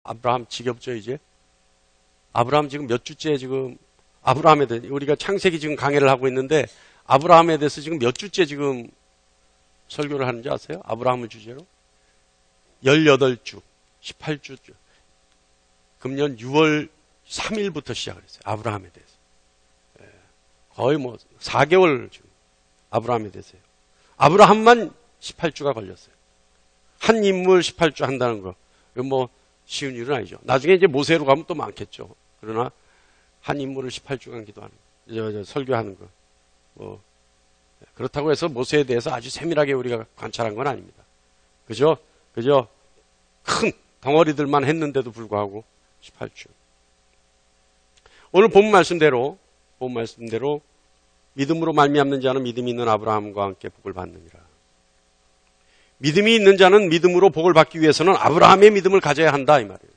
아브라함 지겹죠, 이제? 아브라함 지금 몇 주째 지금 아브라함에 대해 우리가 창세기 지금 강해를 하고 있는데 아브라함에 대해서 지금 몇 주째 지금 설교를 하는지 아세요? 아브라함을 주제로 18주, 18주. 금년 6월 3일부터 시작을 했어요. 아브라함에 대해서. 거의 뭐 4개월 지금 아브라함에 대해서요. 아브라함만 18주가 걸렸어요. 한 인물 18주 한다는 거. 뭐 쉬운 일은 아니죠. 나중에 이제 모세로 가면 또 많겠죠. 그러나 한 인물을 18주간 기도하는 거, 설교하는 거. 뭐 그렇다고 해서 모세에 대해서 아주 세밀하게 우리가 관찰한 건 아닙니다. 그죠 큰 덩어리들만 했는데도 불구하고 18주. 오늘 본 말씀대로 믿음으로 말미암는 자는 믿음이 있는 아브라함과 함께 복을 받느니라. 믿음이 있는 자는 믿음으로 복을 받기 위해서는 아브라함의 믿음을 가져야 한다 이 말이에요.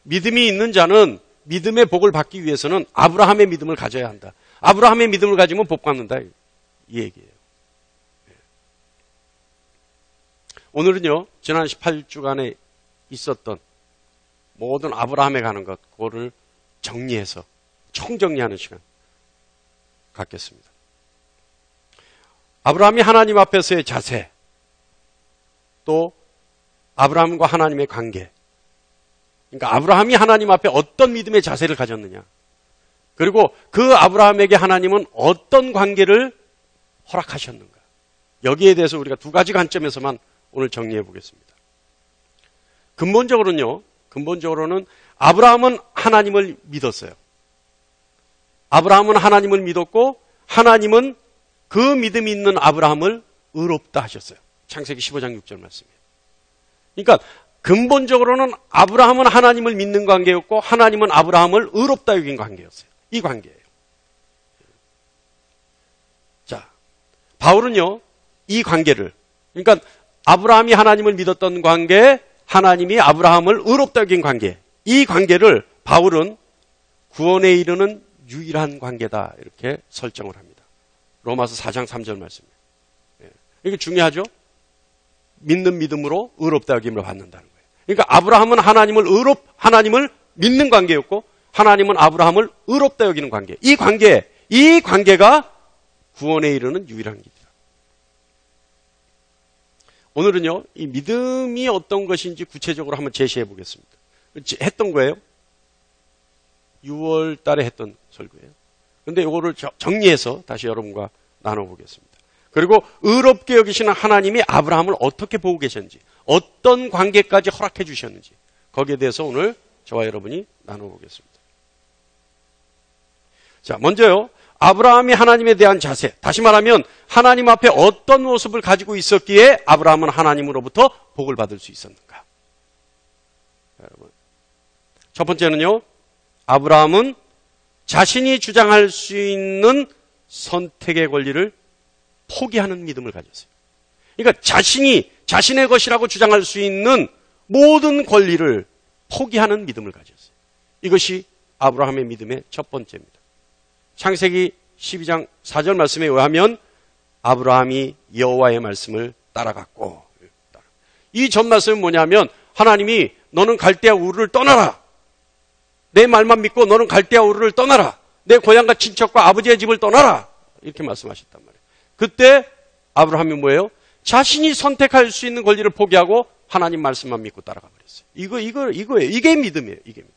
믿음이 있는 자는 믿음의 복을 받기 위해서는 아브라함의 믿음을 가져야 한다. 아브라함의 믿음을 가지면 복 받는다 이 얘기예요. 오늘은요, 지난 18주간에 있었던 모든 아브라함에 가는 것, 그거를 정리해서 총정리하는 시간 갖겠습니다. 아브라함이 하나님 앞에서의 자세, 또 아브라함과 하나님의 관계. 그러니까 아브라함이 하나님 앞에 어떤 믿음의 자세를 가졌느냐. 그리고 그 아브라함에게 하나님은 어떤 관계를 허락하셨는가. 여기에 대해서 우리가 두 가지 관점에서만 오늘 정리해 보겠습니다. 근본적으로는 아브라함은 하나님을 믿었어요. 아브라함은 하나님을 믿었고 하나님은 그 믿음이 있는 아브라함을 의롭다 하셨어요. 창세기 15장 6절 말씀이에요. 그러니까 근본적으로는 아브라함은 하나님을 믿는 관계였고 하나님은 아브라함을 의롭다 여긴 관계였어요. 이 관계예요. 자, 바울은요, 이 관계를, 그러니까 아브라함이 하나님을 믿었던 관계, 하나님이 아브라함을 의롭다 여긴 관계, 이 관계를 바울은 구원에 이르는 유일한 관계다 이렇게 설정을 합니다. 로마서 4장 3절 말씀이에요. 이게 중요하죠? 믿는 믿음으로 의롭다 여김을 받는다는 거예요. 그러니까 아브라함은 하나님을 믿는 관계였고 하나님은 아브라함을 의롭다 여기는 관계. 이 관계가 구원에 이르는 유일한 길이다. 오늘은요, 이 믿음이 어떤 것인지 구체적으로 한번 제시해 보겠습니다. 했던 거예요. 6월 달에 했던 설교예요. 그런데 이거를 정리해서 다시 여러분과 나눠보겠습니다. 그리고 의롭게 여기시는 하나님이 아브라함을 어떻게 보고 계셨는지, 어떤 관계까지 허락해 주셨는지, 거기에 대해서 오늘 저와 여러분이 나눠보겠습니다. 자, 먼저요, 아브라함이 하나님에 대한 자세, 다시 말하면 하나님 앞에 어떤 모습을 가지고 있었기에 아브라함은 하나님으로부터 복을 받을 수 있었는가. 여러분, 첫 번째는요, 아브라함은 자신이 주장할 수 있는 선택의 권리를 포기하는 믿음을 가졌어요. 그러니까 자신의 것이라고 주장할 수 있는 모든 권리를 포기하는 믿음을 가졌어요. 이것이 아브라함의 믿음의 첫 번째입니다. 창세기 12장 4절 말씀에 의하면 아브라함이 여호와의 말씀을 따라갔고, 이 전 말씀은 뭐냐면 하나님이 너는 갈대아 우르를 떠나라. 내 말만 믿고 너는 갈대아 우르를 떠나라. 내 고향과 친척과 아버지의 집을 떠나라. 이렇게 말씀하셨단 말이에요. 그때 아브라함이 뭐예요? 자신이 선택할 수 있는 권리를 포기하고 하나님 말씀만 믿고 따라가 버렸어요. 이거예요. 이게 믿음이에요. 이게 믿음.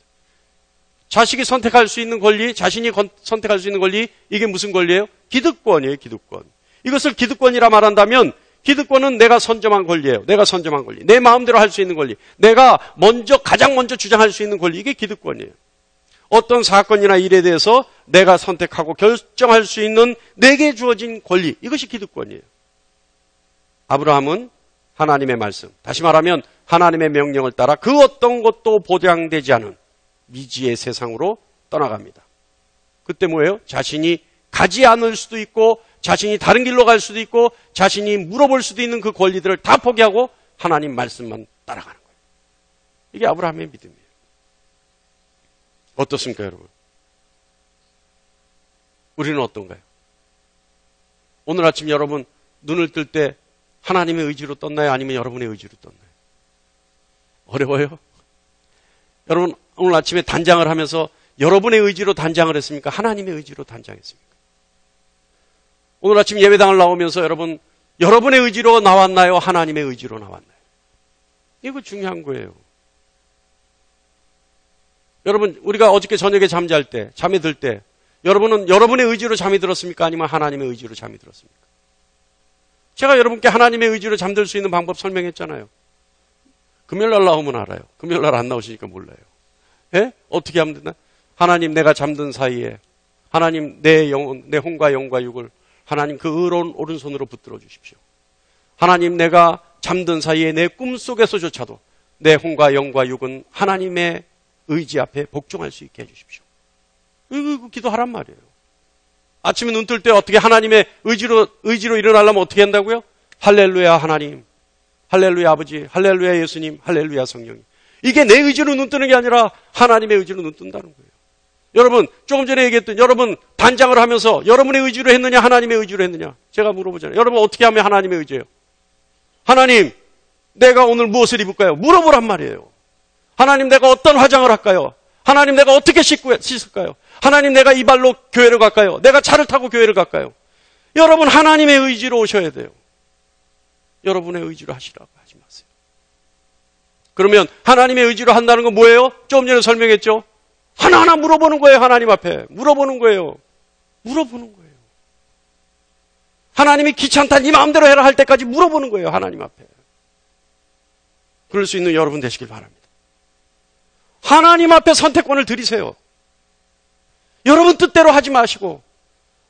자식이 선택할 수 있는 권리, 자신이 선택할 수 있는 권리, 이게 무슨 권리예요? 기득권이에요. 기득권. 이것을 기득권이라 말한다면 기득권은 내가 선점한 권리예요. 내가 선점한 권리. 내 마음대로 할 수 있는 권리. 내가 가장 먼저 주장할 수 있는 권리. 이게 기득권이에요. 어떤 사건이나 일에 대해서 내가 선택하고 결정할 수 있는 내게 주어진 권리. 이것이 기득권이에요. 아브라함은 하나님의 말씀, 다시 말하면 하나님의 명령을 따라 그 어떤 것도 보장되지 않은 미지의 세상으로 떠나갑니다. 그때 뭐예요? 자신이 가지 않을 수도 있고 자신이 다른 길로 갈 수도 있고 자신이 물어볼 수도 있는 그 권리들을 다 포기하고 하나님 말씀만 따라가는 거예요. 이게 아브라함의 믿음이에요. 어떻습니까, 여러분? 우리는 어떤가요? 오늘 아침 여러분 눈을 뜰 때 하나님의 의지로 떴나요? 아니면 여러분의 의지로 떴나요? 어려워요? 여러분 오늘 아침에 단장을 하면서 여러분의 의지로 단장을 했습니까? 하나님의 의지로 단장했습니까? 오늘 아침 예배당을 나오면서 여러분의 의지로 나왔나요? 하나님의 의지로 나왔나요? 이거 중요한 거예요. 여러분, 우리가 어저께 저녁에 잠잘 때, 잠이 들 때, 여러분은 여러분의 의지로 잠이 들었습니까? 아니면 하나님의 의지로 잠이 들었습니까? 제가 여러분께 하나님의 의지로 잠들 수 있는 방법 설명했잖아요. 금요일날 나오면 알아요. 금요일날 안 나오시니까 몰라요. 예? 어떻게 하면 되나? 하나님, 내가 잠든 사이에 하나님 내 혼과 영과 육을 하나님 그 의로운 오른손으로 붙들어 주십시오. 하나님, 내가 잠든 사이에 내 꿈속에서조차도 내 혼과 영과 육은 하나님의 의지 앞에 복종할 수 있게 해주십시오. 이거 기도하란 말이에요. 아침에 눈 뜰 때 어떻게 하나님의 의지로 일어나려면 어떻게 한다고요? 할렐루야 하나님, 할렐루야 아버지, 할렐루야 예수님, 할렐루야 성령님. 이게 내 의지로 눈 뜨는 게 아니라 하나님의 의지로 눈 뜬다는 거예요. 여러분, 조금 전에 얘기했던 여러분 단장을 하면서 여러분의 의지로 했느냐 하나님의 의지로 했느냐 제가 물어보잖아요. 여러분 어떻게 하면 하나님의 의지예요? 하나님, 내가 오늘 무엇을 입을까요? 물어보란 말이에요. 하나님, 내가 어떤 화장을 할까요? 하나님, 내가 어떻게 씻을까요? 하나님, 내가 이 발로 교회를 갈까요? 내가 차를 타고 교회를 갈까요? 여러분 하나님의 의지로 오셔야 돼요. 여러분의 의지로 하시라고 하지 마세요. 그러면 하나님의 의지로 한다는 건 뭐예요? 조금 전에 설명했죠? 하나하나 물어보는 거예요. 하나님 앞에 물어보는 거예요. 물어보는 거예요. 하나님이 귀찮다 네 마음대로 해라 할 때까지 물어보는 거예요. 하나님 앞에. 그럴 수 있는 여러분 되시길 바랍니다. 하나님 앞에 선택권을 드리세요. 여러분 뜻대로 하지 마시고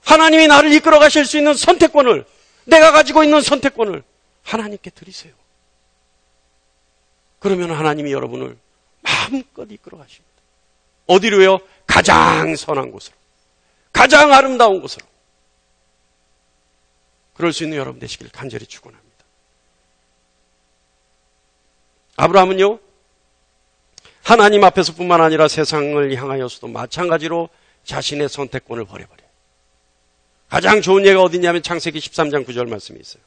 하나님이 나를 이끌어 가실 수 있는 선택권을, 내가 가지고 있는 선택권을 하나님께 드리세요. 그러면 하나님이 여러분을 마음껏 이끌어 가십니다. 어디로요? 가장 선한 곳으로, 가장 아름다운 곳으로. 그럴 수 있는 여러분 되시길 간절히 축원합니다. 아브라함은요, 하나님 앞에서뿐만 아니라 세상을 향하여서도 마찬가지로 자신의 선택권을 버려버려요. 가장 좋은 예가 어디냐면 창세기 13장 9절 말씀이 있어요.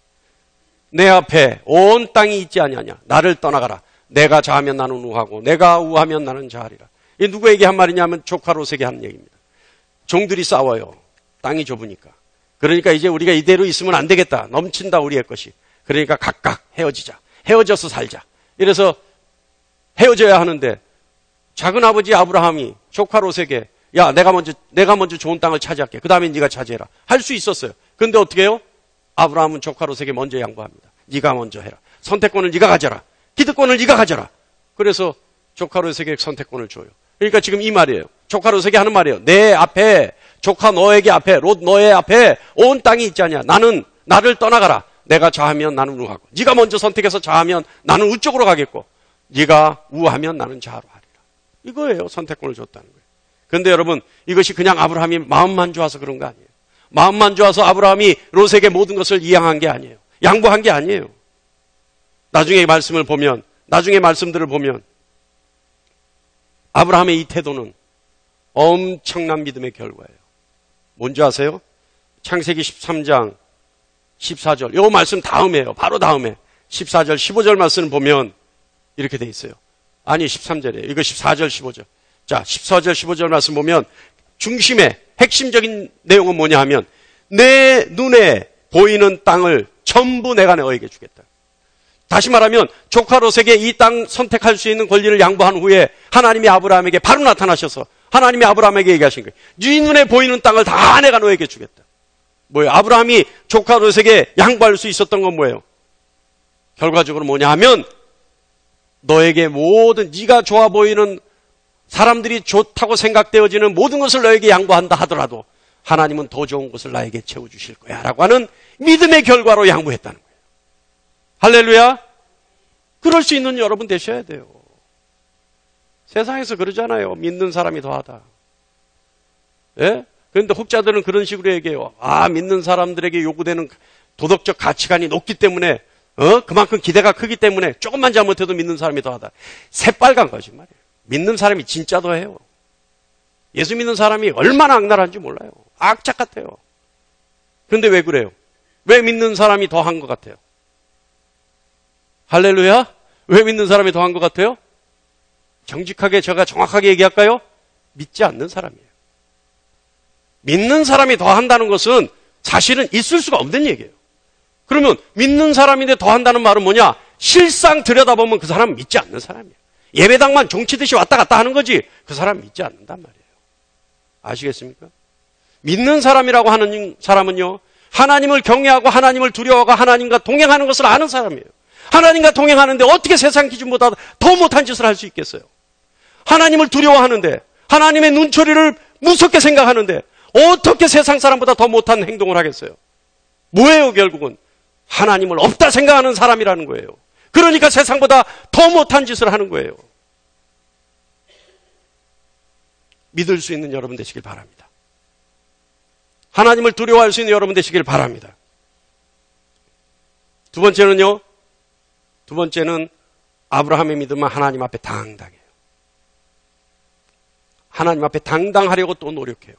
내 앞에 온 땅이 있지 아니하냐. 나를 떠나가라. 내가 자하면 나는 우하고 내가 우하면 나는 자하리라. 이게 누구에게 한 말이냐면 조카 롯에게 하는 얘기입니다. 종들이 싸워요. 땅이 좁으니까. 그러니까 이제 우리가 이대로 있으면 안 되겠다. 넘친다 우리의 것이. 그러니까 각각 헤어지자. 헤어져서 살자. 이래서 헤어져야 하는데 작은 아버지 아브라함이 조카 롯에게 야, 내가 먼저 좋은 땅을 차지할게. 그 다음에 네가 차지해라. 할 수 있었어요. 그런데 어떻게 해요? 아브라함은 조카 롯에게 먼저 양보합니다. 네가 먼저 해라. 선택권을 네가 가져라. 기득권을 네가 가져라. 그래서 조카 롯에게 선택권을 줘요. 그러니까 지금 이 말이에요. 조카 롯에게 하는 말이에요. 내 앞에, 조카 너에게 앞에, 롯 너의 앞에 온 땅이 있지 않냐. 나를 떠나가라. 내가 좌하면 나는 우하고. 네가 먼저 선택해서 좌하면 나는 우쪽으로 가겠고, 네가 우하면 나는 좌로 하리라. 이거예요. 선택권을 줬다는 거예요. 그런데 여러분, 이것이 그냥 아브라함이 마음만 좋아서 그런 거 아니에요. 마음만 좋아서 아브라함이 롯에게 모든 것을 이양한 게 아니에요. 양보한 게 아니에요. 나중에 말씀들을 보면 아브라함의 이 태도는 엄청난 믿음의 결과예요. 뭔지 아세요? 창세기 13장 14절. 이 말씀 다음에요. 바로 다음에 14절, 15절 말씀을 보면 이렇게 돼 있어요. 아니 13절이에요. 이거 14절, 15절. 자, 14절, 15절 말씀 보면 중심의 핵심적인 내용은 뭐냐 하면 내 눈에 보이는 땅을 전부 내가 너에게 주겠다. 다시 말하면 조카 롯에게 이 땅 선택할 수 있는 권리를 양보한 후에 하나님이 아브라함에게 바로 나타나셔서 하나님이 아브라함에게 얘기하신 거예요. 네 눈에 보이는 땅을 다 내가 너에게 주겠다. 뭐예요? 아브라함이 조카 롯에게 양보할 수 있었던 건 뭐예요? 결과적으로 뭐냐 하면 너에게 모든 네가 좋아 보이는 사람들이 좋다고 생각되어지는 모든 것을 너에게 양보한다 하더라도 하나님은 더 좋은 것을 나에게 채워주실 거야 라고 하는 믿음의 결과로 양보했다는 거예요. 할렐루야. 그럴 수 있는 여러분 되셔야 돼요. 세상에서 그러잖아요. 믿는 사람이 더하다. 예? 그런데 혹자들은 그런 식으로 얘기해요. 믿는 사람들에게 요구되는 도덕적 가치관이 높기 때문에 그만큼 기대가 크기 때문에 조금만 잘못해도 믿는 사람이 더하다. 새빨간 거짓말이에요. 믿는 사람이 진짜 더해요. 예수 믿는 사람이 얼마나 악랄한지 몰라요. 악착 같아요. 그런데 왜 그래요? 왜 믿는 사람이 더한 것 같아요? 할렐루야? 왜 믿는 사람이 더한 것 같아요? 정직하게 제가 정확하게 얘기할까요? 믿지 않는 사람이에요. 믿는 사람이 더 한다는 것은 사실은 있을 수가 없는 얘기예요. 그러면 믿는 사람인데 더 한다는 말은 뭐냐? 실상 들여다보면 그 사람은 믿지 않는 사람이에요. 예배당만 종치듯이 왔다 갔다 하는 거지 그 사람 믿지 않는단 말이에요. 아시겠습니까? 믿는 사람이라고 하는 사람은요, 하나님을 경외하고 하나님을 두려워하고 하나님과 동행하는 것을 아는 사람이에요. 하나님과 동행하는데 어떻게 세상 기준보다 더 못한 짓을 할 수 있겠어요? 하나님을 두려워하는데, 하나님의 눈초리를 무섭게 생각하는데 어떻게 세상 사람보다 더 못한 행동을 하겠어요? 뭐예요, 결국은? 하나님을 없다 생각하는 사람이라는 거예요. 그러니까 세상보다 더 못한 짓을 하는 거예요. 믿을 수 있는 여러분 되시길 바랍니다. 하나님을 두려워할 수 있는 여러분 되시길 바랍니다. 두 번째는요, 두 번째는 아브라함의 믿음은 하나님 앞에 당당해요. 하나님 앞에 당당하려고 또 노력해요.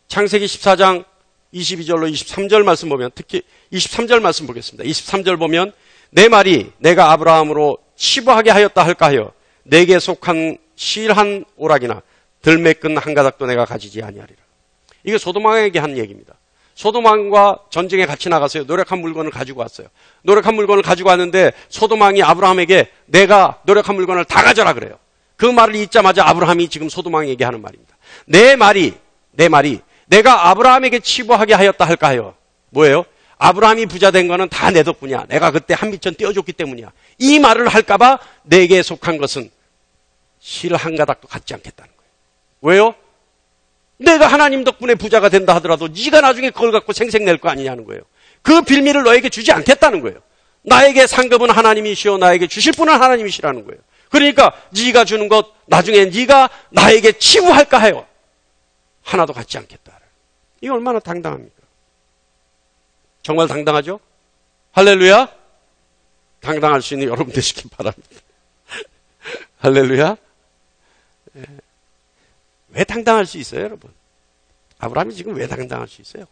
창세기 14장 22절로 23절 말씀 보면, 특히 23절 말씀 보겠습니다. 23절 보면, 내 말이 내가 아브라함으로 치부하게 하였다 할까 하여 내게 속한 실한 오락이나 들매끈 한 가닥도 내가 가지지 아니하리라. 이게 소돔왕에게 한 얘기입니다. 소돔왕과 전쟁에 같이 나가서요, 노력한 물건을 가지고 왔어요. 노력한 물건을 가지고 왔는데 소돔왕이 아브라함에게 내가 노력한 물건을 다 가져라 그래요. 그 말을 잊자마자 아브라함이 지금 소돔왕에게 하는 말입니다. 내 말이 내가 아브라함에게 치부하게 하였다 할까 하여, 뭐예요? 아브라함이 부자 된 거는 다 내 덕분이야. 내가 그때 한 미천 떼어줬기 때문이야. 이 말을 할까봐 내게 속한 것은 실 한 가닥도 갖지 않겠다는 거예요. 왜요? 내가 하나님 덕분에 부자가 된다 하더라도 네가 나중에 그걸 갖고 생색낼 거 아니냐는 거예요. 그 빌미를 너에게 주지 않겠다는 거예요. 나에게 상급은 하나님이시오, 나에게 주실 분은 하나님이시라는 거예요. 그러니까 네가 주는 것 나중에 네가 나에게 치부할까 하여 하나도 갖지 않겠다. 이게 얼마나 당당합니까? 정말 당당하죠? 할렐루야? 당당할 수 있는 여러분 되시길 바랍니다. 할렐루야? 왜 당당할 수 있어요, 여러분? 아브라함이 지금 왜 당당할 수 있어요?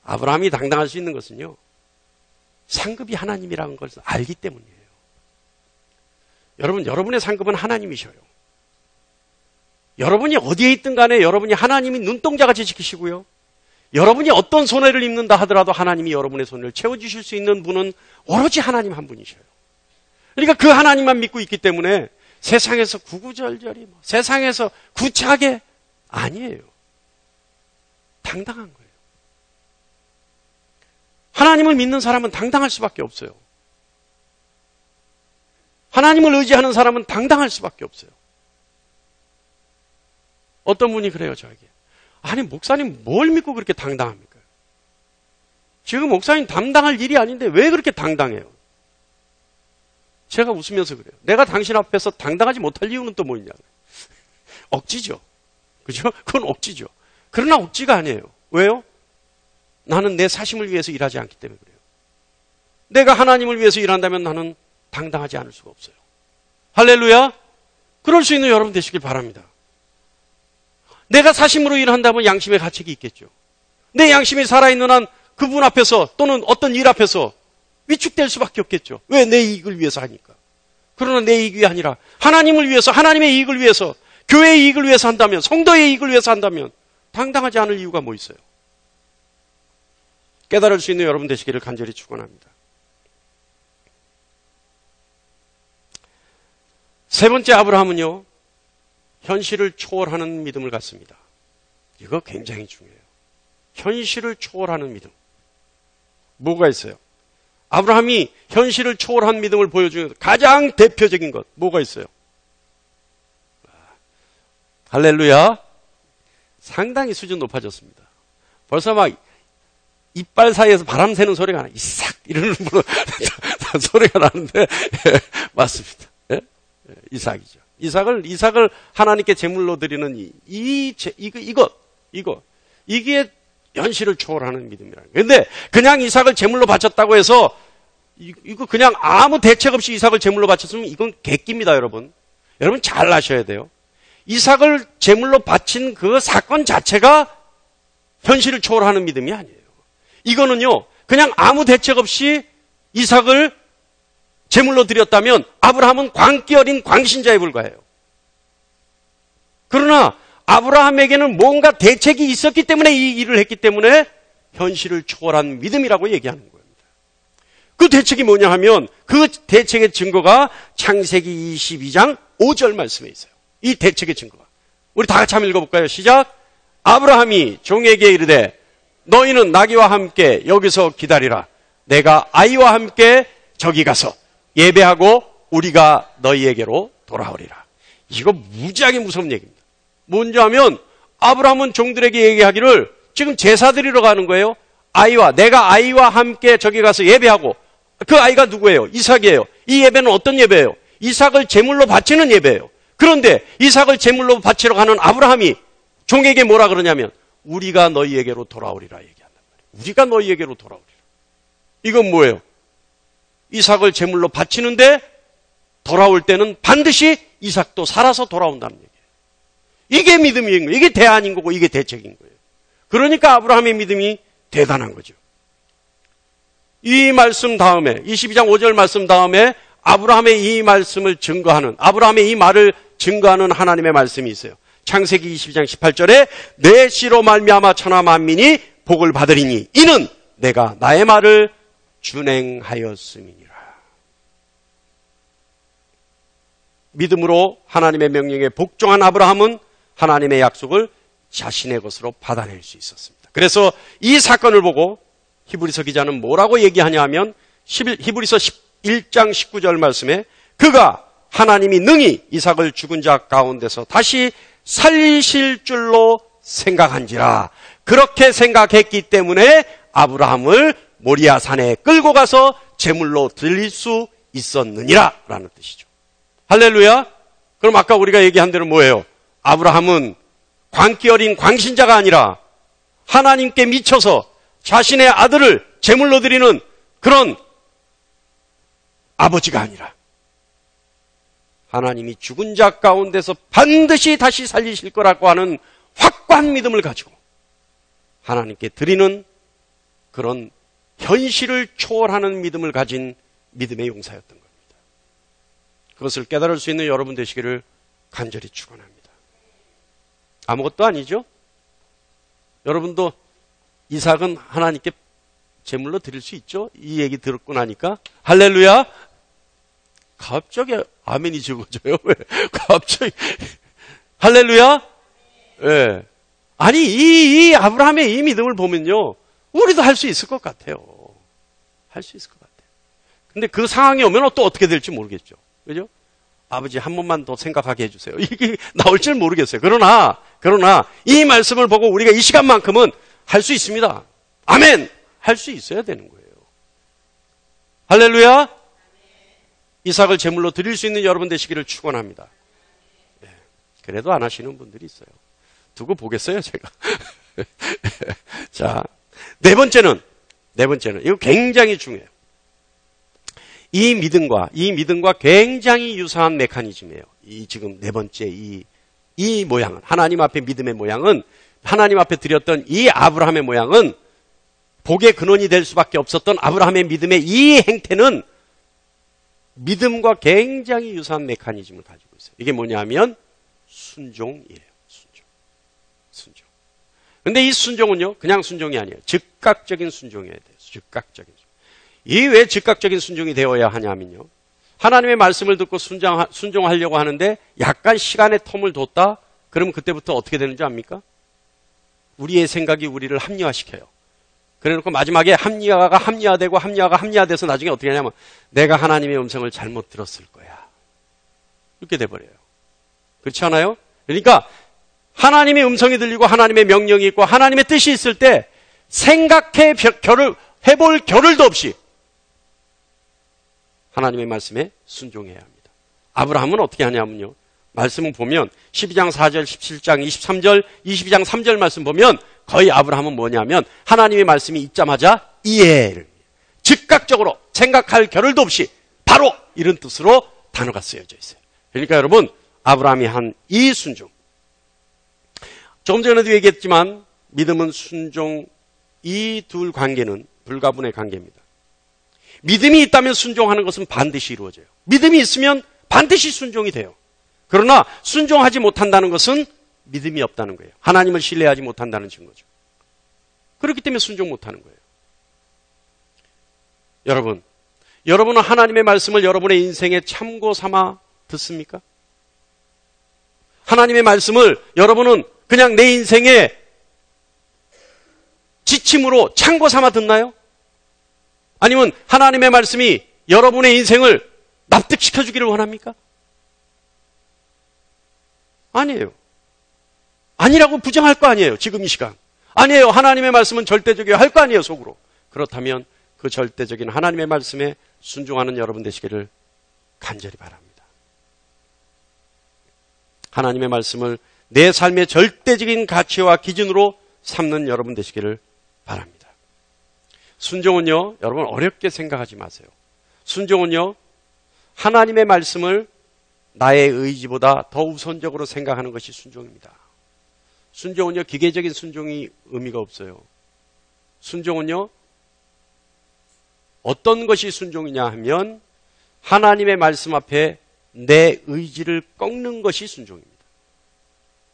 아브라함이 당당할 수 있는 것은요, 상급이 하나님이라는 걸 알기 때문이에요. 여러분, 여러분의 상급은 하나님이셔요. 여러분이 어디에 있든 간에 여러분이 하나님이 눈동자같이 지키시고요, 여러분이 어떤 손해를 입는다 하더라도 하나님이 여러분의 손해를 채워주실 수 있는 분은 오로지 하나님 한 분이셔요. 그러니까 그 하나님만 믿고 있기 때문에 세상에서 구구절절이 세상에서 구차하게 아니에요. 당당한 거예요. 하나님을 믿는 사람은 당당할 수밖에 없어요. 하나님을 의지하는 사람은 당당할 수밖에 없어요. 어떤 분이 그래요, 저에게. 아니, 목사님 뭘 믿고 그렇게 당당합니까? 지금 목사님 담당할 일이 아닌데 왜 그렇게 당당해요? 제가 웃으면서 그래요. 내가 당신 앞에서 당당하지 못할 이유는 또 뭐냐? 억지죠. 그죠? 그건 억지죠. 그러나 억지가 아니에요. 왜요? 나는 내 사심을 위해서 일하지 않기 때문에 그래요. 내가 하나님을 위해서 일한다면 나는 당당하지 않을 수가 없어요. 할렐루야? 그럴 수 있는 여러분 되시길 바랍니다. 내가 사심으로 일한다면 양심의 가책이 있겠죠. 내 양심이 살아있는 한 그분 앞에서 또는 어떤 일 앞에서 위축될 수밖에 없겠죠. 왜? 내 이익을 위해서 하니까. 그러나 내 이익이 아니라 하나님을 위해서, 하나님의 이익을 위해서, 교회의 이익을 위해서 한다면, 성도의 이익을 위해서 한다면 당당하지 않을 이유가 뭐 있어요? 깨달을 수 있는 여러분 되시기를 간절히 축원합니다. 세 번째 아브라함은요, 현실을 초월하는 믿음을 갖습니다. 이거 굉장히 중요해요. 현실을 초월하는 믿음. 뭐가 있어요? 아브라함이 현실을 초월한 믿음을 보여주는 가장 대표적인 것, 뭐가 있어요? 할렐루야. 상당히 수준 높아졌습니다. 벌써 막 이빨 사이에서 바람 새는 소리가 나. 이삭! 이러는 소리가 나는데, 예, 맞습니다. 예? 이삭이죠. 이삭을 하나님께 제물로 드리는 이게 현실을 초월하는 믿음이라는 거예요. 근데 그냥 이삭을 제물로 바쳤다고 해서 이거 그냥 아무 대책 없이 이삭을 제물로 바쳤으면 이건 객기입니다, 여러분. 여러분 잘 아셔야 돼요. 이삭을 제물로 바친 그 사건 자체가 현실을 초월하는 믿음이 아니에요. 이거는요, 그냥 아무 대책 없이 이삭을 제물로 드렸다면 아브라함은 광기 어린 광신자에 불과해요. 그러나 아브라함에게는 뭔가 대책이 있었기 때문에 이 일을 했기 때문에 현실을 초월한 믿음이라고 얘기하는 겁니다. 그 대책이 뭐냐 하면 그 대책의 증거가 창세기 22장 5절 말씀에 있어요. 이 대책의 증거가. 우리 다 같이 한번 읽어볼까요? 시작. 아브라함이 종에게 이르되 너희는 나귀와 함께 여기서 기다리라. 내가 아이와 함께 저기 가서 예배하고 우리가 너희에게로 돌아오리라. 이거 무지하게 무서운 얘기입니다. 뭔지 하면 아브라함은 종들에게 얘기하기를 지금 제사 드리러 가는 거예요. 내가 아이와 함께 저기 가서 예배하고 그 아이가 누구예요? 이삭이에요. 이 예배는 어떤 예배예요? 이삭을 제물로 바치는 예배예요. 그런데 이삭을 제물로 바치러 가는 아브라함이 종에게 뭐라 그러냐면 우리가 너희에게로 돌아오리라 얘기한단 말이에요. 우리가 너희에게로 돌아오리라. 이건 뭐예요? 이삭을 제물로 바치는데 돌아올 때는 반드시 이삭도 살아서 돌아온다는 얘기예요. 이게 믿음인 거예요. 이게 대안인 거고 이게 대책인 거예요. 그러니까 아브라함의 믿음이 대단한 거죠. 이 말씀 다음에 22장 5절 말씀 다음에 아브라함의 이 말씀을 증거하는 아브라함의 이 말을 증거하는 하나님의 말씀이 있어요. 창세기 22장 18절에 내 씨로 말미암아 천하 만민이 복을 받으리니 이는 내가 나의 말을 준행하였음이니라. 믿음으로 하나님의 명령에 복종한 아브라함은 하나님의 약속을 자신의 것으로 받아낼 수 있었습니다. 그래서 이 사건을 보고 히브리서 기자는 뭐라고 얘기하냐 하면 히브리서 1장 19절 말씀에 그가 하나님이 능히 이삭을 죽은 자 가운데서 다시 살리실 줄로 생각한지라. 그렇게 생각했기 때문에 아브라함을 모리아 산에 끌고 가서 제물로 드릴 수 있었느니라 라는 뜻이죠. 할렐루야. 그럼 아까 우리가 얘기한 대로 뭐예요? 아브라함은 광기 어린 광신자가 아니라 하나님께 미쳐서 자신의 아들을 제물로 드리는 그런 아버지가 아니라 하나님이 죽은 자 가운데서 반드시 다시 살리실 거라고 하는 확고한 믿음을 가지고 하나님께 드리는 그런 현실을 초월하는 믿음을 가진 믿음의 용사였던 겁니다. 그것을 깨달을 수 있는 여러분 되시기를 간절히 축원합니다. 아무것도 아니죠? 여러분도 이삭은 하나님께 제물로 드릴 수 있죠? 이 얘기 들었고 나니까 할렐루야. 갑자기 아멘이 적어져요. 왜? 갑자기 할렐루야. 예. 아니 이 아브라함의 이 믿음을 보면요, 우리도 할 수 있을 것 같아요. 할 수 있을 것 같아요. 근데 그 상황이 오면 또 어떻게 될지 모르겠죠. 그죠? 아버지 한 번만 더 생각하게 해주세요. 이게 나올 줄 모르겠어요. 그러나 이 말씀을 보고 우리가 이 시간만큼은 할 수 있습니다. 아멘! 할 수 있어야 되는 거예요. 할렐루야! 이삭을 제물로 드릴 수 있는 여러분 되시기를 축원합니다. 네. 그래도 안 하시는 분들이 있어요. 두고 보겠어요, 제가. 자, 네 번째는 이거 굉장히 중요해요. 이 믿음과 굉장히 유사한 메커니즘이에요. 이 지금 네 번째 이 모양은, 하나님 앞에 믿음의 모양은, 하나님 앞에 드렸던 이 아브라함의 모양은, 복의 근원이 될 수밖에 없었던 아브라함의 믿음의 이 행태는 믿음과 굉장히 유사한 메커니즘을 가지고 있어요. 이게 뭐냐면 순종이에요. 순종. 근데 이 순종은요, 그냥 순종이 아니에요. 즉각적인 순종이어야 돼요. 즉각적인. 이 왜 즉각적인 순종이 되어야 하냐면요, 하나님의 말씀을 듣고 순종하려고 하는데 약간 시간의 텀을 뒀다? 그러면 그때부터 어떻게 되는지 압니까? 우리의 생각이 우리를 합리화시켜요. 그래놓고 마지막에 합리화가 합리화돼서 나중에 어떻게 하냐면 내가 하나님의 음성을 잘못 들었을 거야. 이렇게 돼버려요. 그렇지 않아요? 그러니까 하나님의 음성이 들리고 하나님의 명령이 있고 하나님의 뜻이 있을 때 해볼 겨를도 없이 하나님의 말씀에 순종해야 합니다. 아브라함은 어떻게 하냐면요, 말씀을 보면 12장 4절, 17장 23절, 22장 3절 말씀 보면 거의 아브라함은 뭐냐면 하나님의 말씀이 있자마자 이해를, 즉각적으로 생각할 겨를도 없이 바로 이런 뜻으로 단어가 쓰여져 있어요. 그러니까 여러분, 아브라함이 한 이 순종, 조금 전에도 얘기했지만 믿음은 순종, 이 둘 관계는 불가분의 관계입니다. 믿음이 있다면 순종하는 것은 반드시 이루어져요. 믿음이 있으면 반드시 순종이 돼요. 그러나 순종하지 못한다는 것은 믿음이 없다는 거예요. 하나님을 신뢰하지 못한다는 증거죠. 그렇기 때문에 순종 못하는 거예요. 여러분은 하나님의 말씀을 여러분의 인생에 참고 삼아 듣습니까? 하나님의 말씀을 여러분은 그냥 내 인생에 지침으로 참고 삼아 듣나요? 아니면 하나님의 말씀이 여러분의 인생을 납득시켜주기를 원합니까? 아니에요. 아니라고 부정할 거 아니에요. 지금 이 시간. 아니에요. 하나님의 말씀은 절대적이어야 할 거 아니에요. 속으로. 그렇다면 그 절대적인 하나님의 말씀에 순종하는 여러분 되시기를 간절히 바랍니다. 하나님의 말씀을 내 삶의 절대적인 가치와 기준으로 삼는 여러분 되시기를 바랍니다. 순종은요, 여러분 어렵게 생각하지 마세요. 순종은요, 하나님의 말씀을 나의 의지보다 더 우선적으로 생각하는 것이 순종입니다. 순종은요, 기계적인 순종이 의미가 없어요. 순종은요, 어떤 것이 순종이냐 하면 하나님의 말씀 앞에 내 의지를 꺾는 것이 순종입니다.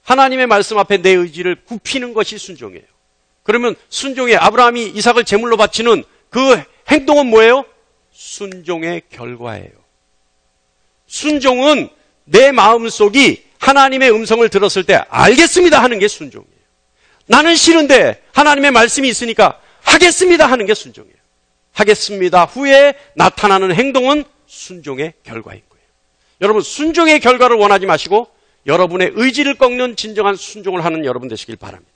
하나님의 말씀 앞에 내 의지를 굽히는 것이 순종이에요. 그러면 순종에 아브라함이 이삭을 제물로 바치는 그 행동은 뭐예요? 순종의 결과예요. 순종은 내 마음속이 하나님의 음성을 들었을 때 알겠습니다 하는 게 순종이에요. 나는 싫은데 하나님의 말씀이 있으니까 하겠습니다 하는 게 순종이에요. 하겠습니다 후에 나타나는 행동은 순종의 결과인 거예요. 여러분, 순종의 결과를 원하지 마시고 여러분의 의지를 꺾는 진정한 순종을 하는 여러분 되시길 바랍니다.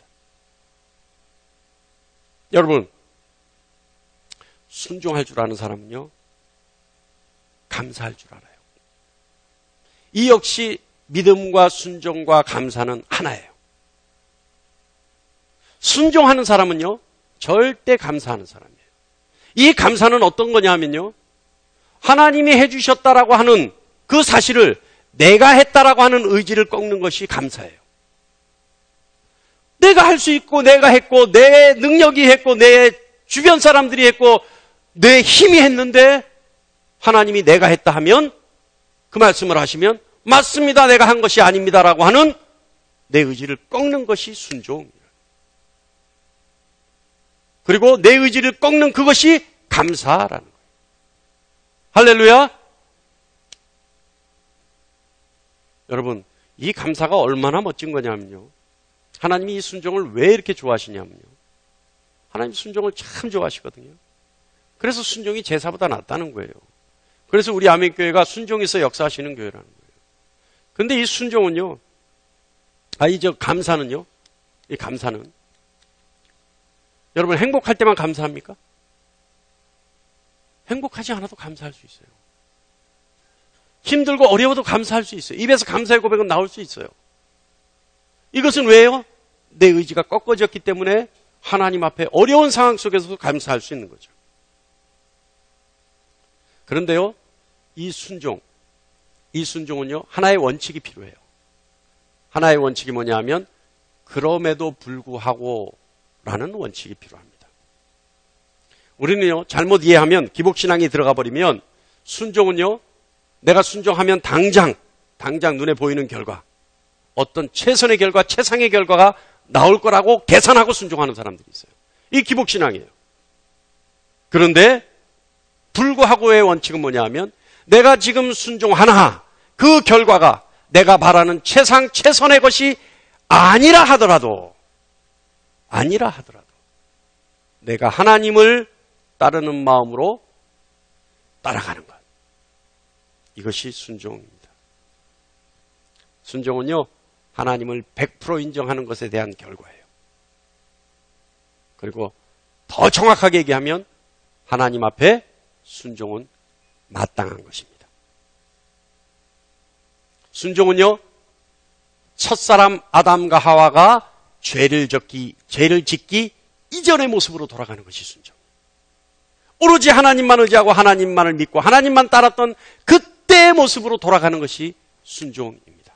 여러분, 순종할 줄 아는 사람은요, 감사할 줄 알아요. 이 역시 믿음과 순종과 감사는 하나예요. 순종하는 사람은요, 절대 감사하는 사람이에요. 이 감사는 어떤 거냐 하면요, 하나님이 해주셨다라고 하는 그 사실을 내가 했다라고 하는 의지를 꺾는 것이 감사예요. 내가 할 수 있고 내가 했고 내 능력이 했고 내 주변 사람들이 했고 내 힘이 했는데 하나님이 내가 했다 하면 그 말씀을 하시면 맞습니다. 내가 한 것이 아닙니다라고 하는 내 의지를 꺾는 것이 순종이에요. 그리고 내 의지를 꺾는 그것이 감사라는 거예요. 할렐루야. 여러분, 이 감사가 얼마나 멋진 거냐면요, 하나님이 이 순종을 왜 이렇게 좋아하시냐면요, 하나님 순종을 참 좋아하시거든요. 그래서 순종이 제사보다 낫다는 거예요. 그래서 우리 아멘교회가 순종에서 역사하시는 교회라는 거예요. 그런데 이 순종은요, 감사는요, 이 감사는 여러분 행복할 때만 감사합니까? 행복하지 않아도 감사할 수 있어요. 힘들고 어려워도 감사할 수 있어요. 입에서 감사의 고백은 나올 수 있어요. 이것은 왜요? 내 의지가 꺾어졌기 때문에 하나님 앞에 어려운 상황 속에서도 감사할 수 있는 거죠. 그런데요, 이 순종은요, 하나의 원칙이 필요해요. 하나의 원칙이 뭐냐 하면 그럼에도 불구하고 라는 원칙이 필요합니다. 우리는요, 잘못 이해하면 기복신앙이 들어가 버리면 순종은요, 내가 순종하면 당장 눈에 보이는 결과, 어떤 최선의 결과, 최상의 결과가 나올 거라고 계산하고 순종하는 사람들이 있어요. 이 기복신앙이에요. 그런데 불구하고의 원칙은 뭐냐 하면 내가 지금 순종하나 그 결과가 내가 바라는 최선의 것이 아니라 하더라도 내가 하나님을 따르는 마음으로 따라가는 것. 이것이 순종입니다. 순종은요, 하나님을 100% 인정하는 것에 대한 결과예요. 그리고 더 정확하게 얘기하면 하나님 앞에 순종은 마땅한 것입니다. 순종은요, 첫사람 아담과 하와가 죄를 짓기 이전의 모습으로 돌아가는 것이 순종. 오로지 하나님만 의지하고 하나님만을 믿고 하나님만 따랐던 그때의 모습으로 돌아가는 것이 순종입니다.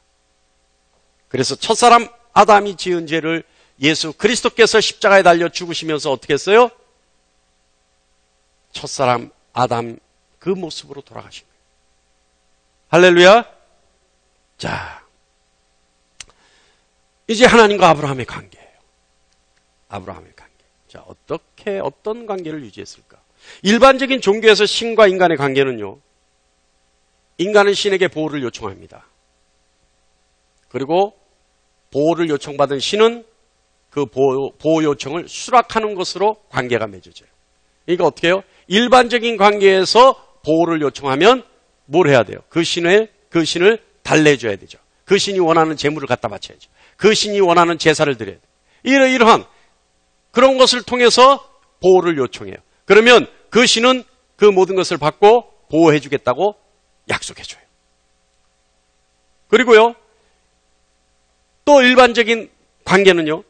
그래서 첫사람 아담이 지은 죄를 예수 그리스도께서 십자가에 달려 죽으시면서 어떻게 했어요? 첫사람 아담 그 모습으로 돌아가신 거예요. 할렐루야. 자, 이제 하나님과 아브라함의 관계예요. 아브라함의 관계. 자, 어떤 관계를 유지했을까? 일반적인 종교에서 신과 인간의 관계는요, 인간은 신에게 보호를 요청합니다. 그리고 보호를 요청받은 신은 그 보호 요청을 수락하는 것으로 관계가 맺어져요. 그러니까 어떻게 해요? 일반적인 관계에서 보호를 요청하면 뭘 해야 돼요? 그 신을 달래줘야 되죠. 그 신이 원하는 재물을 갖다 바쳐야죠. 그 신이 원하는 제사를 드려야 돼요. 이러한 그런 것을 통해서 보호를 요청해요. 그러면 그 신은 그 모든 것을 받고 보호해 주겠다고 약속해줘요. 그리고요, 또 일반적인 관계는요,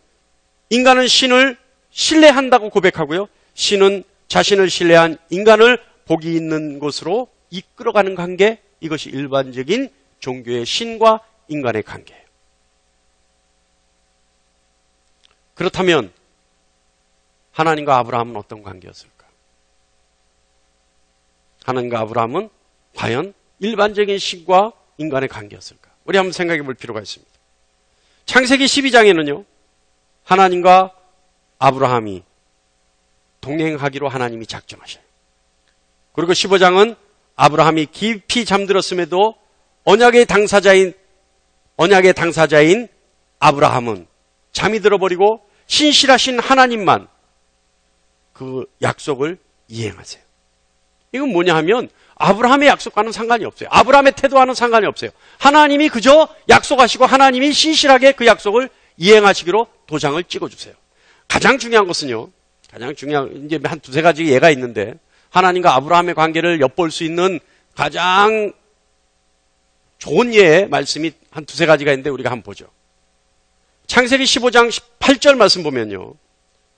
인간은 신을 신뢰한다고 고백하고요, 신은 자신을 신뢰한 인간을 복이 있는 곳으로 이끌어가는 관계, 이것이 일반적인 종교의 신과 인간의 관계예요. 그렇다면 하나님과 아브라함은 어떤 관계였을까? 하나님과 아브라함은 과연 일반적인 신과 인간의 관계였을까? 우리 한번 생각해 볼 필요가 있습니다. 창세기 12장에는요, 하나님과 아브라함이 동행하기로 하나님이 작정하셔요. 그리고 15장은 아브라함이 깊이 잠들었음에도 언약의 당사자인 아브라함은 잠이 들어버리고 신실하신 하나님만 그 약속을 이행하세요. 이건 뭐냐 하면 아브라함의 약속과는 상관이 없어요. 아브라함의 태도와는 상관이 없어요. 하나님이 그저 약속하시고 하나님이 신실하게 그 약속을 이행하시기로 도장을 찍어주세요. 가장 중요한 것은요, 이제 한 두세 가지 예가 있는데, 하나님과 아브라함의 관계를 엿볼 수 있는 가장 좋은 예의 말씀이 한 두세 가지가 있는데, 우리가 한번 보죠. 창세기 15장 8절 말씀 보면요,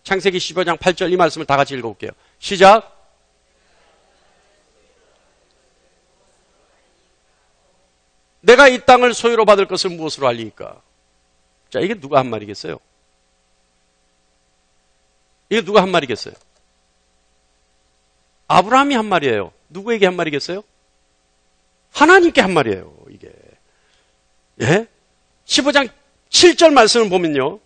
창세기 15장 8절 이 말씀을 다 같이 읽어볼게요. 시작. 내가 이 땅을 소유로 받을 것을 무엇으로 알리니까? 자, 이게 누가 한 말이겠어요? 이게 누가 한 말이겠어요? 아브라함이 한 말이에요. 누구에게 한 말이겠어요? 하나님께 한 말이에요, 이게. 예? 15장 7절 말씀을 보면요,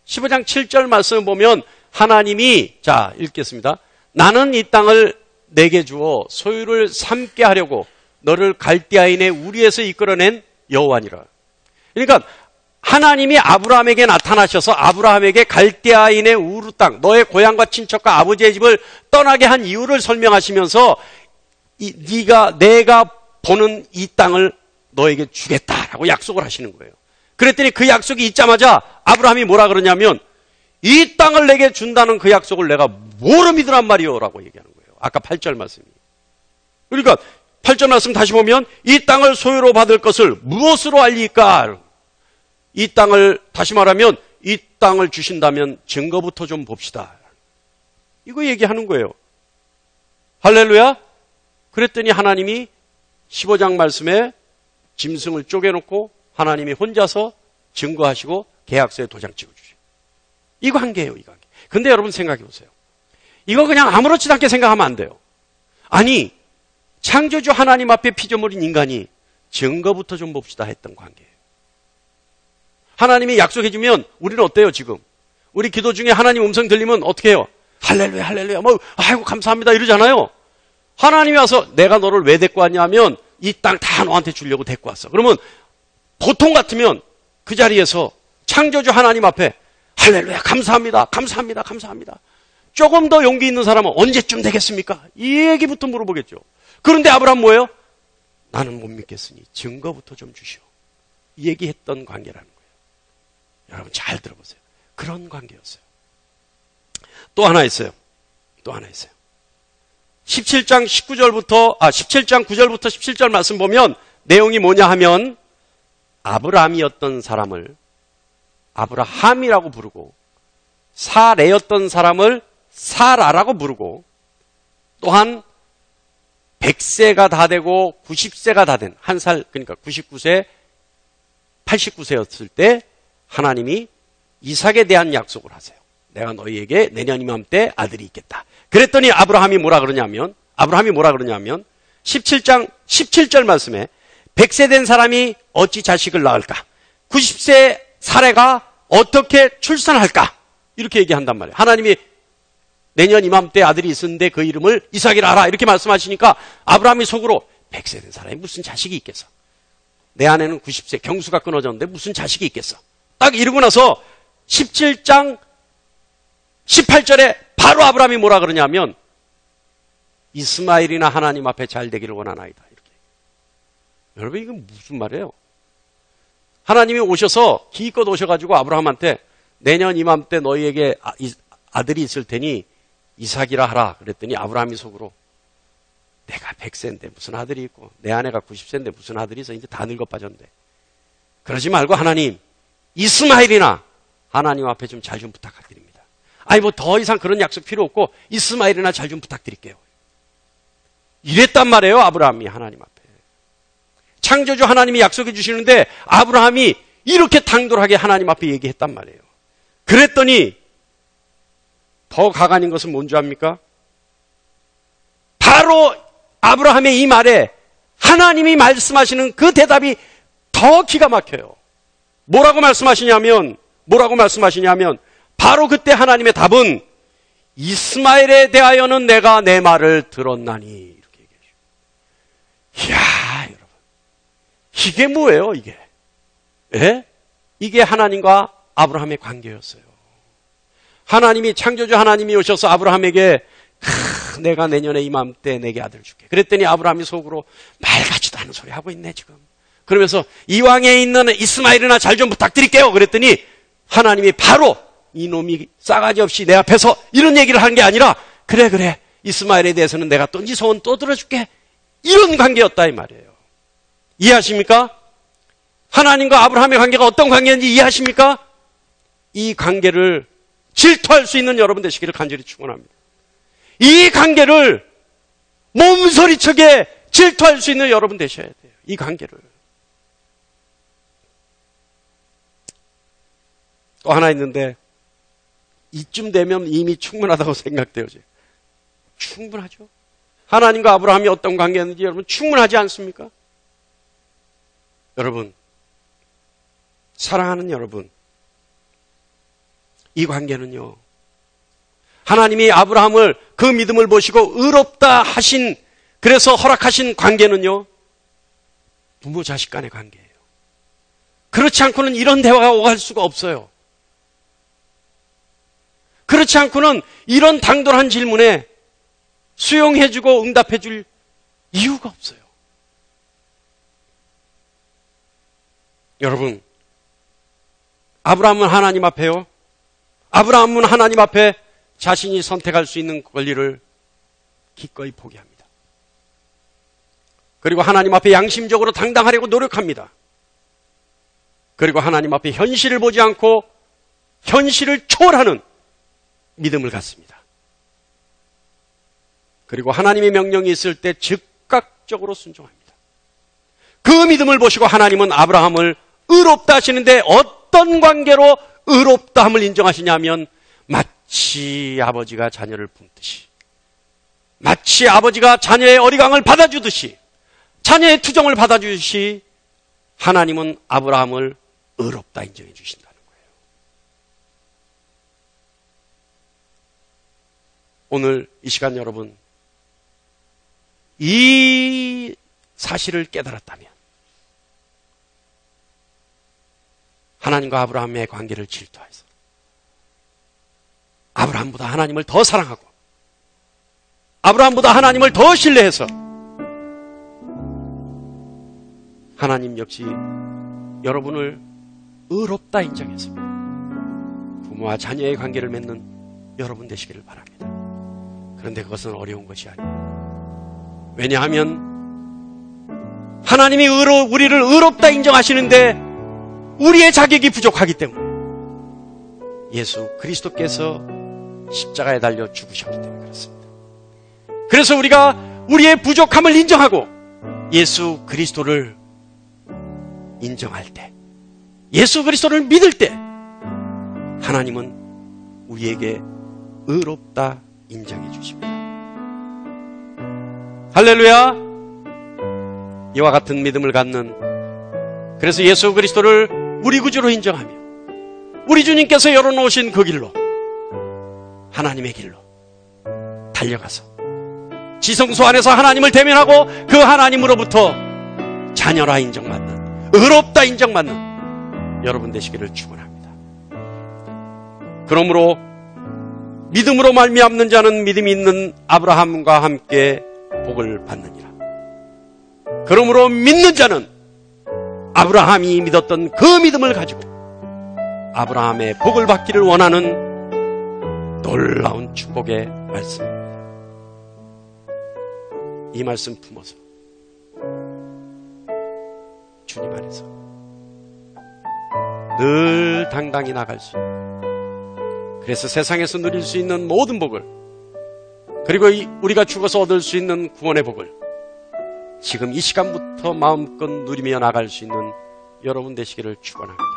15장 7절 말씀을 보면 하나님이, 자, 읽겠습니다. 나는 이 땅을 내게 주어 소유를 삼게 하려고 너를 갈대아인의 우리에서 이끌어낸 여호와니라. 그러니까 하나님이 아브라함에게 나타나셔서 아브라함에게 갈대아인의 우르 땅, 너의 고향과 친척과 아버지의 집을 떠나게 한 이유를 설명하시면서 내가 보는 이 땅을 너에게 주겠다라고 약속을 하시는 거예요. 그랬더니 그 약속이 있자마자 아브라함이 뭐라 그러냐면, 이 땅을 내게 준다는 그 약속을 내가 뭐로 믿으란 말이요? 라고 얘기하는 거예요. 아까 8절 말씀이. 그러니까 8절 말씀 다시 보면, 이 땅을 소유로 받을 것을 무엇으로 알리까? 이 땅을, 다시 말하면 이 땅을 주신다면 증거부터 좀 봅시다. 이거 얘기하는 거예요. 할렐루야. 그랬더니 하나님이 15장 말씀에 짐승을 쪼개놓고 하나님이 혼자서 증거하시고 계약서에 도장 찍어주죠. 이 관계예요, 이 관계. 근데 여러분 생각해 보세요. 이거 그냥 아무렇지도 않게 생각하면 안 돼요. 아니, 창조주 하나님 앞에 피조물인 인간이 증거부터 좀 봅시다 했던 관계예요. 하나님이 약속해주면 우리는 어때요, 지금? 우리 기도 중에 하나님 음성 들리면 어떻게 해요? 할렐루야, 할렐루야, 아이고, 감사합니다, 이러잖아요. 하나님이 와서 내가 너를 왜 데리고 왔냐면 이 땅 다 너한테 주려고 데리고 왔어. 그러면 보통 같으면 그 자리에서 창조주 하나님 앞에 할렐루야, 감사합니다, 감사합니다, 감사합니다. 조금 더 용기 있는 사람은 언제쯤 되겠습니까? 이 얘기부터 물어보겠죠. 그런데 아브라함 뭐예요? 나는 못 믿겠으니 증거부터 좀 주시오. 이 얘기했던 관계라는 거예요. 여러분 잘 들어보세요. 그런 관계였어요. 또 하나 있어요. 17장 9절부터 17절 말씀 보면 내용이 뭐냐 하면, 아브라함이었던 사람을 아브라함이라고 부르고, 사레였던 사람을 사라라고 부르고, 또한 100세가 다 되고 90세가 다 된, 한 살, 그러니까 99세, 89세였을 때 하나님이 이삭에 대한 약속을 하세요. 내가 너희에게 내년 이맘때 아들이 있겠다. 그랬더니 아브라함이 뭐라 그러냐면, 아브라함이 뭐라 그러냐면 17장 17절 말씀에 100세 된 사람이 어찌 자식을 낳을까? 90세 사례가 어떻게 출산할까? 이렇게 얘기한단 말이에요. 하나님이 내년 이맘때 아들이 있었는데 그 이름을 이삭이라 하라 이렇게 말씀하시니까 아브라함이 속으로 100세 된 사람이 무슨 자식이 있겠어? 내 아내는 90세 경수가 끊어졌는데 무슨 자식이 있겠어? 딱 이러고 나서 17장 18절에 바로 아브라함이 뭐라 그러냐면 이스마엘이나 하나님 앞에 잘 되기를 원하나이다. 이렇게. 여러분 이건 무슨 말이에요? 하나님이 오셔서 기껏 오셔가지고 아브라함한테 내년 이맘때 너희에게 아들이 있을 테니 이삭이라 하라 그랬더니 아브라함이 속으로 내가 100세인데 무슨 아들이 있고 내 아내가 90세인데 무슨 아들이 있어 이제 다 늙어 빠졌는데 그러지 말고 하나님 이스마엘이나 하나님 앞에 좀 잘 좀 부탁드립니다. 아니 뭐 더 이상 그런 약속 필요 없고 이스마엘이나 잘 좀 부탁드릴게요. 이랬단 말이에요. 아브라함이 하나님 앞에. 창조주 하나님이 약속해 주시는데 아브라함이 이렇게 당돌하게 하나님 앞에 얘기했단 말이에요. 그랬더니 더 가관인 것은 뭔지 압니까? 바로 아브라함의 이 말에 하나님이 말씀하시는 그 대답이 더 기가 막혀요. 뭐라고 말씀하시냐면 바로 그때 하나님의 답은 이스마엘에 대하여는 내가 내 말을 들었나니 이렇게 얘기해요. 이야 여러분 이게 뭐예요 이게? 예? 이게 하나님과 아브라함의 관계였어요. 하나님이 창조주 하나님이 오셔서 아브라함에게 내가 내년에 이맘때 내게 아들 줄게. 그랬더니 아브라함이 속으로 말 같지도 않은 소리 하고 있네 지금. 그러면서 이왕에 있는 이스마엘이나 잘 좀 부탁드릴게요. 그랬더니 하나님이 바로 이놈이 싸가지 없이 내 앞에서 이런 얘기를 한 게 아니라 그래 이스마엘에 대해서는 내가 또 네 소원 또 들어줄게. 이런 관계였다 이 말이에요. 이해하십니까? 하나님과 아브라함의 관계가 어떤 관계인지 이해하십니까? 이 관계를 질투할 수 있는 여러분 되시기를 간절히 축원합니다. 이 관계를 몸소리쳐게 질투할 수 있는 여러분 되셔야 돼요. 이 관계를. 또 하나 있는데 이쯤 되면 이미 충분하다고 생각돼요. 충분하죠. 하나님과 아브라함이 어떤 관계였는지 여러분 충분하지 않습니까? 여러분 사랑하는 여러분 이 관계는요 하나님이 아브라함을 그 믿음을 보시고 의롭다 하신 그래서 허락하신 관계는요 부모 자식 간의 관계예요. 그렇지 않고는 이런 대화가 오갈 수가 없어요. 그렇지 않고는 이런 당돌한 질문에 수용해주고 응답해줄 이유가 없어요. 여러분 아브라함은 하나님 앞에요. 아브라함은 하나님 앞에 자신이 선택할 수 있는 권리를 기꺼이 포기합니다. 그리고 하나님 앞에 양심적으로 당당하려고 노력합니다. 그리고 하나님 앞에 현실을 보지 않고 현실을 초월하는 믿음을 갖습니다. 그리고 하나님의 명령이 있을 때 즉각적으로 순종합니다. 그 믿음을 보시고 하나님은 아브라함을 의롭다 하시는데 어떤 관계로 의롭다함을 인정하시냐면 마치 아버지가 자녀를 품듯이 마치 아버지가 자녀의 어리광을 받아주듯이 자녀의 투정을 받아주듯이 하나님은 아브라함을 의롭다 인정해 주신다는 거예요. 오늘 이 시간 여러분 이 사실을 깨달았다면 하나님과 아브라함의 관계를 질투해서 아브라함보다 하나님을 더 사랑하고 아브라함보다 하나님을 더 신뢰해서 하나님 역시 여러분을 의롭다 인정해서 부모와 자녀의 관계를 맺는 여러분 되시기를 바랍니다. 그런데 그것은 어려운 것이 아니에요. 왜냐하면 하나님이 우리를 의롭다 인정하시는데 우리의 자격이 부족하기 때문에 예수 그리스도께서 십자가에 달려 죽으셨기 때문에 그렇습니다. 그래서 우리가 우리의 부족함을 인정하고 예수 그리스도를 인정할 때 예수 그리스도를 믿을 때 하나님은 우리에게 의롭다 인정해 주십니다. 할렐루야. 이와 같은 믿음을 갖는, 그래서 예수 그리스도를 우리 구주로 인정하며 우리 주님께서 열어놓으신 그 길로, 하나님의 길로 달려가서 지성소 안에서 하나님을 대면하고 그 하나님으로부터 자녀라 인정받는, 의롭다 인정받는 여러분 되시기를 축원합니다. 그러므로 믿음으로 말미암는 자는 믿음이 있는 아브라함과 함께 복을 받느니라. 그러므로 믿는 자는 아브라함이 믿었던 그 믿음을 가지고 아브라함의 복을 받기를 원하는 놀라운 축복의 말씀입니다. 이 말씀 품어서 주님 안에서 늘 당당히 나갈 수 있는, 그래서 세상에서 누릴 수 있는 모든 복을, 그리고 우리가 죽어서 얻을 수 있는 구원의 복을 지금 이 시간부터 마음껏 누리며 나갈 수 있는 여러분 되시기를 축원합니다.